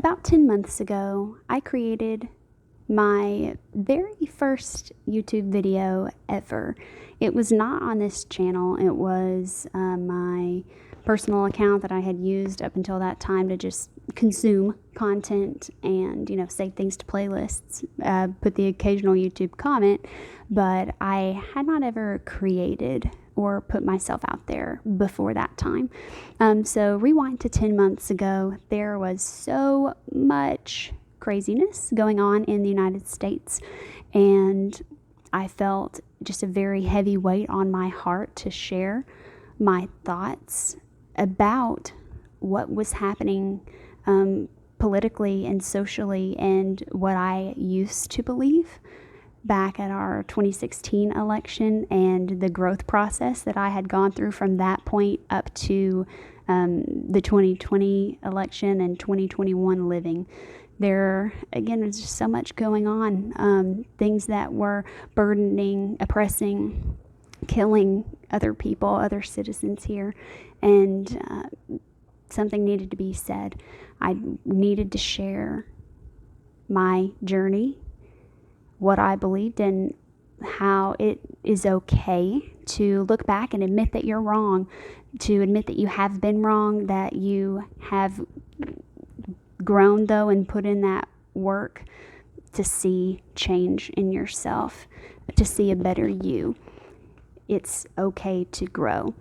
about 10 months ago, I created my very first YouTube video ever. It was not on this channel. It was my personal account that I had used up until that time to just consume content and, save things to playlists, put the occasional YouTube comment, but I had not ever created or put myself out there before that time. So rewind to 10 months ago, there was so much craziness going on in the United States, and I felt just a very heavy weight on my heart to share my thoughts about what was happening politically and socially, and what I used to believe back at our 2016 election, and the growth process that I had gone through from that point up to the 2020 election and 2021 living. There, again, was just so much going on, things that were burdening, oppressing, killing other people, other citizens here, and something needed to be said. I needed to share my journey, what I believed, and how it is okay to look back and admit that you're wrong, to admit that you have been wrong, that you have grown though and put in that work to see change in yourself, to see a better you. It's okay to grow.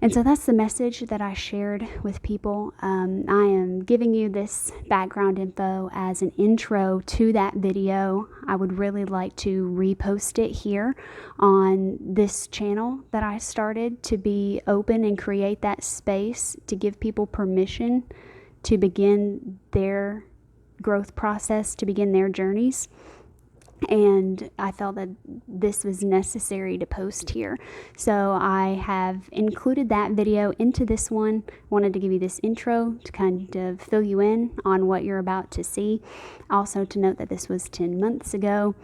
And so that's the message that I shared with people. I am giving you this background info as an intro to that video. I would really like to repost it here on this channel that I started, to be open and create that space to give people permission to begin their growth process, to begin their journeys. And I felt that this was necessary to post here. So I have included that video into this one. Wanted to give you this intro to kind of fill you in on what you're about to see. Also to note that this was 10 months ago,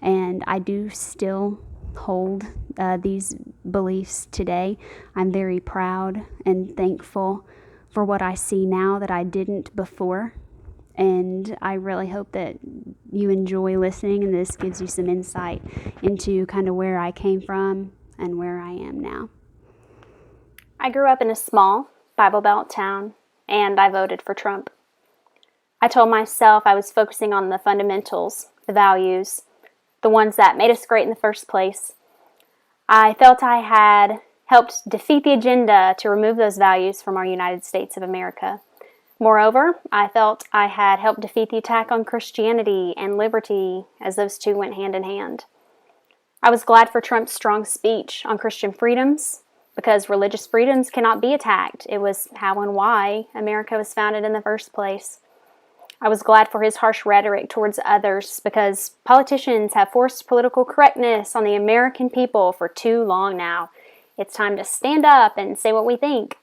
and I do still hold these beliefs today. I'm very proud and thankful for what I see now that I didn't before. And I really hope that you enjoy listening, and this gives you some insight into kind of where I came from and where I am now. I grew up in a small Bible Belt town, and I voted for Trump. I told myself I was focusing on the fundamentals, the values, the ones that made us great in the first place. I felt I had helped defeat the agenda to remove those values from our United States of America. Moreover, I felt I had helped defeat the attack on Christianity and liberty, as those two went hand in hand. I was glad for Trump's strong speech on Christian freedoms, because religious freedoms cannot be attacked. It was how and why America was founded in the first place. I was glad for his harsh rhetoric towards others, because politicians have forced political correctness on the American people for too long now. It's time to stand up and say what we think.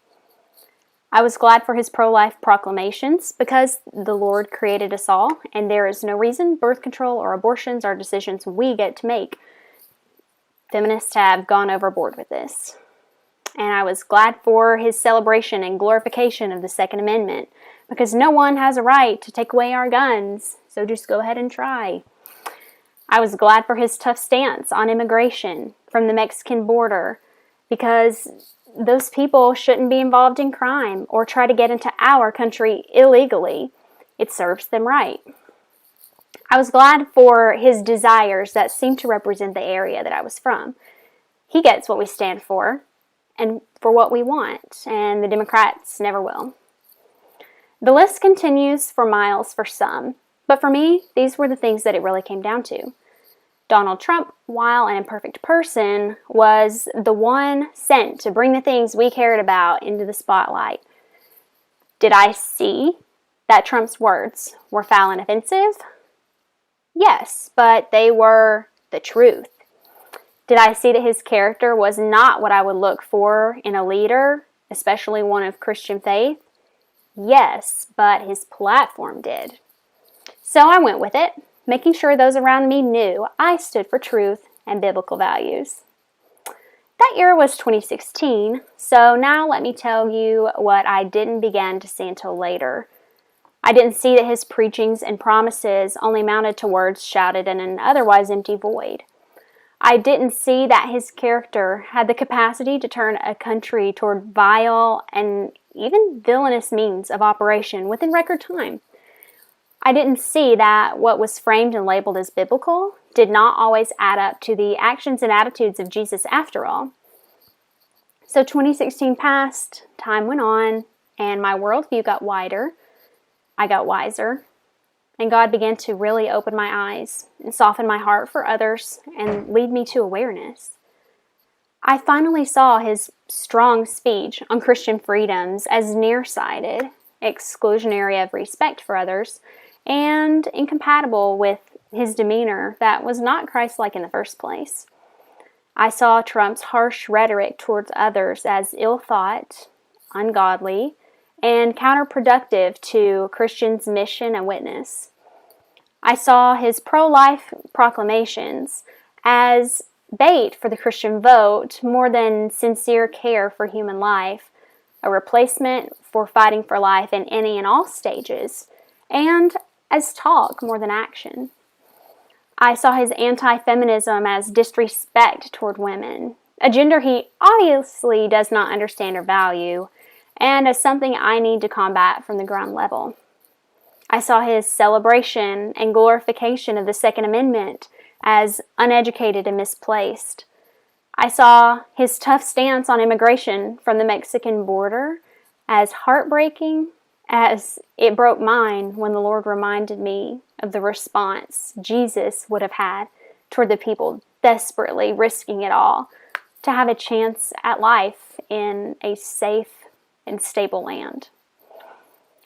I was glad for his pro-life proclamations, because the Lord created us all, and there is no reason birth control or abortions are decisions we get to make. Feminists have gone overboard with this. And I was glad for his celebration and glorification of the Second Amendment, because no one has a right to take away our guns, so just go ahead and try. I was glad for his tough stance on immigration from the Mexican border, because those people shouldn't be involved in crime or try to get into our country illegally. It serves them right. I was glad for his desires that seemed to represent the area that I was from. He gets what we stand for and for what we want, and the Democrats never will. The list continues for miles for some, but for me, these were the things that it really came down to. Donald Trump, while an imperfect person, was the one sent to bring the things we cared about into the spotlight. Did I see that Trump's words were foul and offensive? Yes, but they were the truth. Did I see that his character was not what I would look for in a leader, especially one of Christian faith? Yes, but his platform did. So I went with it, making sure those around me knew I stood for truth and biblical values. That year was 2016, so now let me tell you what I didn't begin to see until later. I didn't see that his preachings and promises only amounted to words shouted in an otherwise empty void. I didn't see that his character had the capacity to turn a country toward vile and even villainous means of operation within record time. I didn't see that what was framed and labeled as biblical did not always add up to the actions and attitudes of Jesus after all. So 2016 passed, time went on, and my worldview got wider. I got wiser, and God began to really open my eyes and soften my heart for others and lead me to awareness. I finally saw his strong speech on Christian freedoms as nearsighted, exclusionary of respect for others, and incompatible with his demeanor that was not Christ-like in the first place. I saw Trump's harsh rhetoric towards others as ill-thought, ungodly, and counterproductive to Christians' mission and witness. I saw his pro-life proclamations as bait for the Christian vote more than sincere care for human life, a replacement for fighting for life in any and all stages, and as talk more than action. I saw his anti-feminism as disrespect toward women, a gender he obviously does not understand or value, and as something I need to combat from the ground level. I saw his celebration and glorification of the Second Amendment as uneducated and misplaced. I saw his tough stance on immigration from the Mexican border as heartbreaking as it broke mine when the Lord reminded me of the response Jesus would have had toward the people desperately risking it all to have a chance at life in a safe and stable land.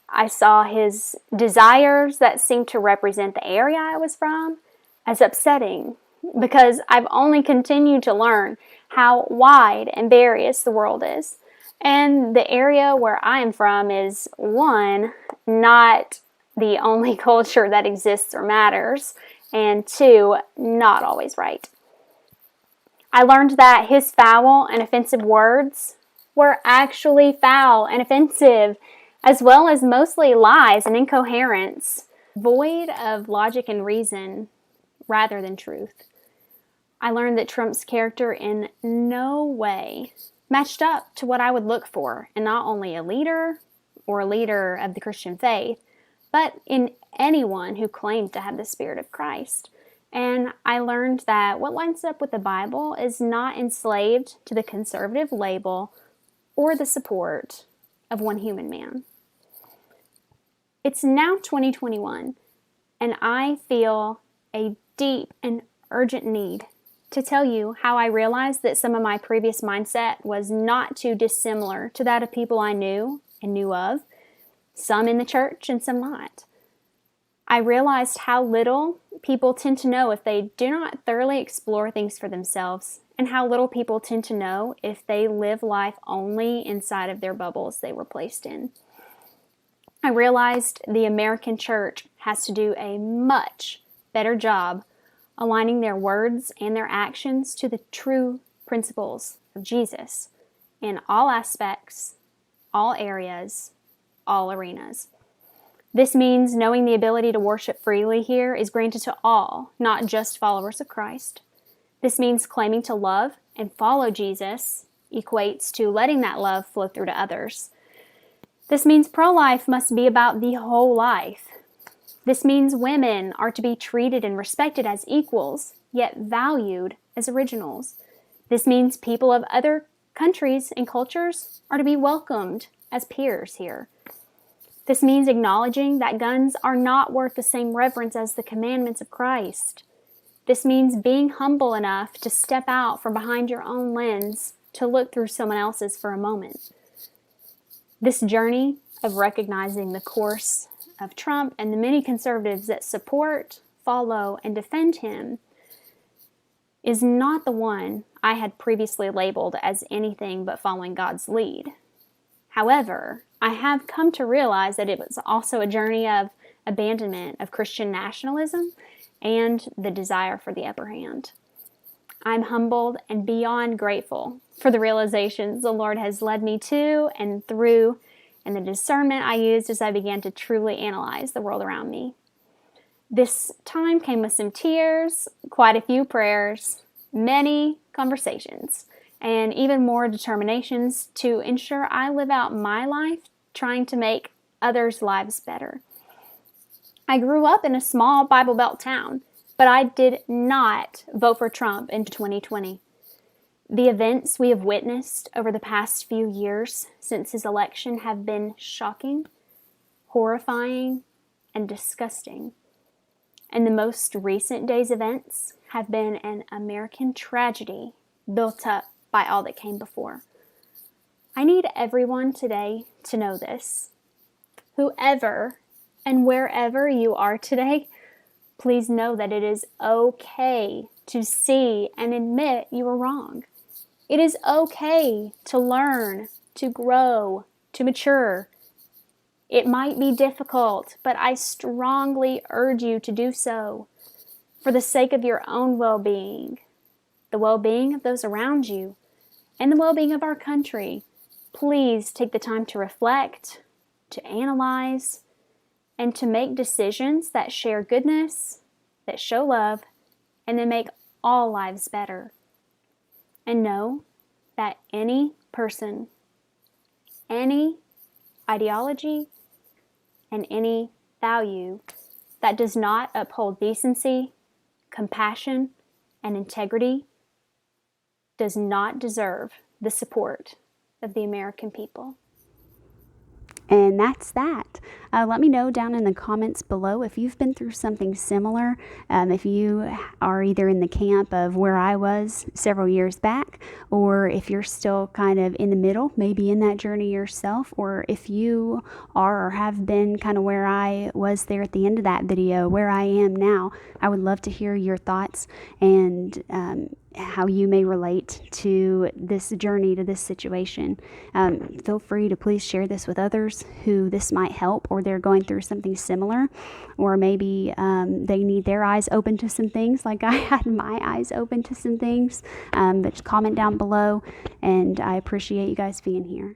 I saw his desires that seemed to represent the area I was from as upsetting because I've only continued to learn how wide and various the world is. And the area where I am from is, one, not the only culture that exists or matters, and two, not always right. I learned that his foul and offensive words were actually foul and offensive, as well as mostly lies and incoherence, void of logic and reason rather than truth. I learned that Trump's character in no way matched up to what I would look for in not only a leader or a leader of the Christian faith, but in anyone who claimed to have the Spirit of Christ. And I learned that what lines up with the Bible is not enslaved to the conservative label or the support of one human man. It's now 2021, and I feel a deep and urgent need to tell you how I realized that some of my previous mindset was not too dissimilar to that of people I knew and knew of, some in the church and some not. I realized how little people tend to know if they do not thoroughly explore things for themselves, and how little people tend to know if they live life only inside of their bubbles they were placed in. I realized the American church has to do a much better job aligning their words and their actions to the true principles of Jesus in all aspects, all areas, all arenas. This means knowing the ability to worship freely here is granted to all, not just followers of Christ. This means claiming to love and follow Jesus equates to letting that love flow through to others. This means pro-life must be about the whole life. This means women are to be treated and respected as equals, yet valued as originals. This means people of other countries and cultures are to be welcomed as peers here. This means acknowledging that guns are not worth the same reverence as the commandments of Christ. This means being humble enough to step out from behind your own lens to look through someone else's for a moment. This journey of recognizing the course of Trump and the many conservatives that support, follow, and defend him is not the one I had previously labeled as anything but following God's lead. However, I have come to realize that it was also a journey of abandonment of Christian nationalism and the desire for the upper hand. I'm humbled and beyond grateful for the realizations the Lord has led me to and through and the discernment I used as I began to truly analyze the world around me. This time came with some tears, quite a few prayers, many conversations, and even more determinations to ensure I live out my life trying to make others' lives better. I grew up in a small Bible Belt town, but I did not vote for Trump in 2020. The events we have witnessed over the past few years since his election have been shocking, horrifying, and disgusting. And the most recent day's events have been an American tragedy built up by all that came before. I need everyone today to know this. Whoever and wherever you are today, please know that it is okay to see and admit you were wrong. It is okay to learn, to grow, to mature. It might be difficult, but I strongly urge you to do so for the sake of your own well-being, the well-being of those around you, and the well-being of our country. Please take the time to reflect, to analyze, and to make decisions that share goodness, that show love, and that make all lives better. And know that any person, any ideology, and any value that does not uphold decency, compassion, and integrity does not deserve the support of the American people. And that's that. Let me know down in the comments below if you've been through something similar, if you are either in the camp of where I was several years back, or if you're still kind of in the middle, maybe in that journey yourself, or if you are or have been kind of where I was there at the end of that video, where I am now. I would love to hear your thoughts and how you may relate to this journey, to this situation. Feel free to please share this with others who this might help, or they're going through something similar, or maybe they need their eyes open to some things like I had my eyes open to some things. But just comment down below, and I appreciate you guys being here.